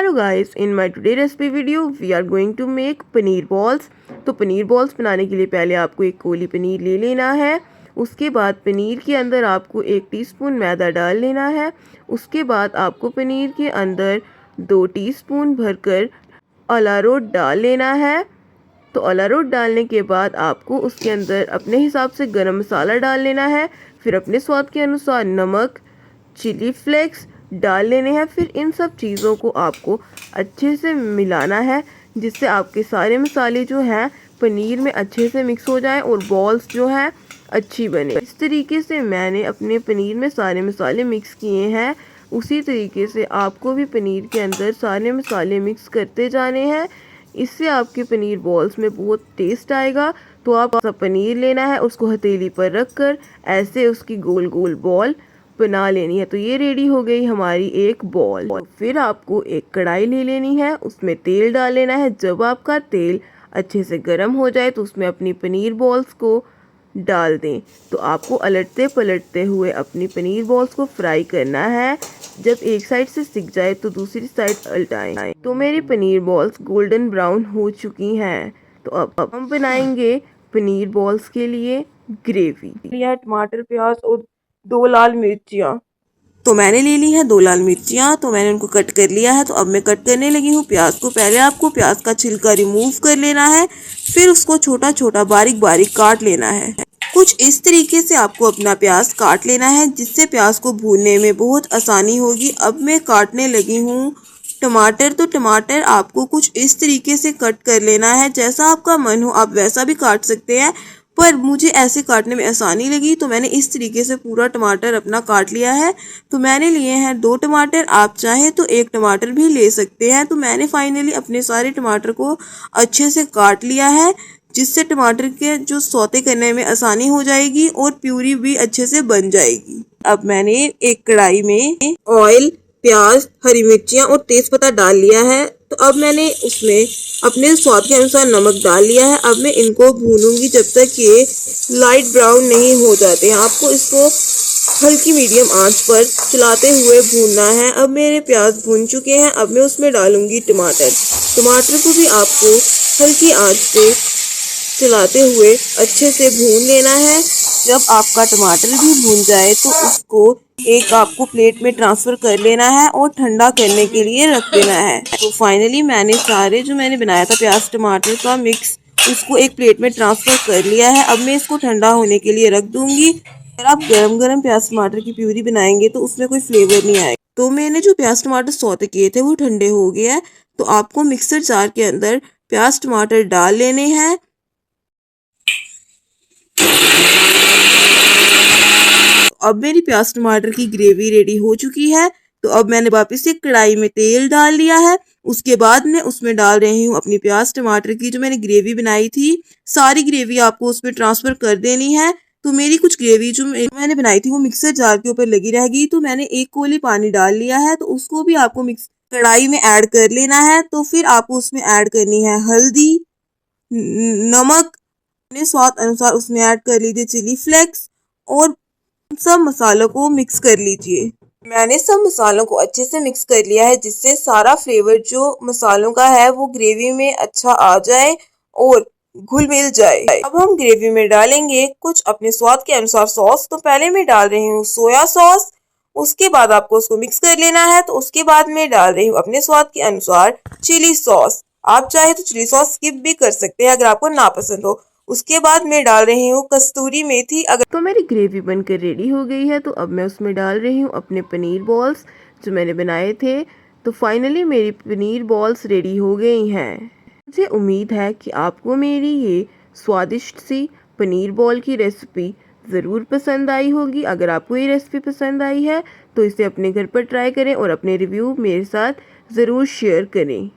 Hello guys, in my today recipe video we are going to make paneer balls. तो paneer balls बनाने के लिए पहले आपको एक कोली पनीर ले लेना है। उसके बाद पनीर के अंदर आपको 1 टीस्पून मैदा डाल लेना है। उसके बाद आपको पनीर के अंदर 2 टीस्पून भरकर अरारोट डाल लेना है। तो अरारोट डालने के बाद आपको उसके अंदर अपने हिसाब से गरम मसाला डाल लेना है। फिर अपने स्वाद के अनुसार नमक, चिली फ्लेक्स डाल लेने हैं। फिर इन सब चीज़ों को आपको अच्छे से मिलाना है, जिससे आपके सारे मसाले जो हैं पनीर में अच्छे से मिक्स हो जाएं और बॉल्स जो हैं अच्छी बने। इस तरीके से मैंने अपने पनीर में सारे मसाले मिक्स किए हैं। उसी तरीके से आपको भी पनीर के अंदर सारे मसाले मिक्स करते जाने हैं। इससे आपके पनीर बॉल्स में बहुत टेस्ट आएगा। तो आप सब पनीर लेना है, उसको हथेली पर रख कर ऐसे उसकी गोल गोल बॉल बना लेनी है। तो ये रेडी हो गई हमारी एक बॉल। फिर आपको एक कढ़ाई ले लेनी है, उसमें तेल डाल लेना है। जब आपका तेल अच्छे से गर्म हो जाए तो उसमें अपनी पनीर बॉल्स को डाल दें। तो आपको अलटते पलटते हुए अपनी पनीर बॉल्स को फ्राई करना है। जब एक साइड से सिक जाए तो दूसरी साइड उल्टाएं। तो मेरी पनीर बॉल्स गोल्डन ब्राउन हो चुकी हैं। तो अब हम बनाएंगे पनीर बॉल्स के लिए ग्रेवी। लिया टमाटर, प्याज और 2 लाल मिर्चियाँ। तो मैंने ले ली है 2 लाल मिर्चियाँ। तो मैंने उनको कट कर लिया है। तो अब मैं कट करने लगी हूँ प्याज को। पहले आपको प्याज का छिलका रिमूव कर लेना है, फिर उसको छोटा छोटा बारीक बारीक काट लेना है। कुछ इस तरीके से आपको अपना प्याज काट लेना है, जिससे प्याज को भूनने में बहुत आसानी होगी। अब मैं काटने लगी हूँ टमाटर। तो टमाटर आपको कुछ इस तरीके से कट कर लेना है, जैसा आपका मन हो आप वैसा भी काट सकते हैं, पर मुझे ऐसे काटने में आसानी लगी तो मैंने इस तरीके से पूरा टमाटर अपना काट लिया है। तो मैंने लिए हैं 2 टमाटर, आप चाहें तो 1 टमाटर भी ले सकते हैं। तो मैंने फाइनली अपने सारे टमाटर को अच्छे से काट लिया है, जिससे टमाटर के जो सौते करने में आसानी हो जाएगी और प्यूरी भी अच्छे से बन जाएगी। अब मैंने एक कढ़ाई में ऑयल, प्याज, हरी मिर्चियाँ और तेज़पत्ता डाल लिया है। तो अब मैंने उसमें अपने स्वाद के अनुसार नमक डाल लिया है। अब मैं इनको भूनूंगी जब तक ये लाइट ब्राउन नहीं हो जाते हैं। आपको इसको हल्की मीडियम आंच पर चलाते हुए भूनना है। अब मेरे प्याज भून चुके हैं। अब मैं उसमें डालूंगी टमाटर। टमाटर को भी आपको हल्की आंच पे चलाते हुए अच्छे से भून लेना है। जब आपका टमाटर भी भून जाए तो उसको एक आपको प्लेट में ट्रांसफ़र कर लेना है और ठंडा करने के लिए रख देना है। तो फाइनली मैंने सारे जो मैंने बनाया था प्याज टमाटर का मिक्स, उसको एक प्लेट में ट्रांसफ़र कर लिया है। अब मैं इसको ठंडा होने के लिए रख दूंगी। अगर आप गरम गरम प्याज टमाटर की प्यूरी बनाएंगे तो उसमें कोई फ्लेवर नहीं आएगा। तो मैंने जो प्याज टमाटर सौते किए थे वो ठंडे हो गए हैं। तो आपको मिक्सर जार के अंदर प्याज टमाटर डाल लेने हैं। अब मेरी प्याज टमाटर की ग्रेवी रेडी हो चुकी है। तो अब मैंने वापस से कढ़ाई में तेल डाल लिया है। उसके बाद मैं उसमें डाल रही हूँ अपनी प्याज टमाटर की जो मैंने ग्रेवी बनाई थी। सारी ग्रेवी आपको उसमें ट्रांसफ़र कर देनी है। तो मेरी कुछ ग्रेवी जो मैंने बनाई थी वो मिक्सर जार के ऊपर लगी रहेगी। तो मैंने 1 कोली पानी डाल लिया है। तो उसको भी आपको मिक्स कढ़ाई में ऐड कर लेना है। तो फिर आपको उसमें ऐड करनी है हल्दी, नमक, अपने स्वाद अनुसार उसमें ऐड कर लीजिए चिली फ्लेक्स और सब मसालों को मिक्स कर लीजिए। मैंने सब मसालों को अच्छे से मिक्स कर लिया है, जिससे सारा फ्लेवर जो मसालों का है वो ग्रेवी में अच्छा आ जाए और घुल मिल जाए। अब हम ग्रेवी में डालेंगे कुछ अपने स्वाद के अनुसार सॉस। तो पहले मैं डाल रही हूँ सोया सॉस। उसके बाद आपको उसको मिक्स कर लेना है। तो उसके बाद मैं डाल रही हूँ अपने स्वाद के अनुसार चिली सॉस। आप चाहे तो चिली सॉस स्किप भी कर सकते हैं अगर आपको ना पसंद हो। उसके बाद मैं डाल रही हूँ कस्तूरी मेथी। अगर तो मेरी ग्रेवी बनकर रेडी हो गई है। तो अब मैं उसमें डाल रही हूँ अपने पनीर बॉल्स जो मैंने बनाए थे। तो फाइनली मेरी पनीर बॉल्स रेडी हो गई हैं। मुझे उम्मीद है कि आपको मेरी ये स्वादिष्ट सी पनीर बॉल की रेसिपी ज़रूर पसंद आई होगी। अगर आपको ये रेसिपी पसंद आई है तो इसे अपने घर पर ट्राई करें और अपने रिव्यू मेरे साथ ज़रूर शेयर करें।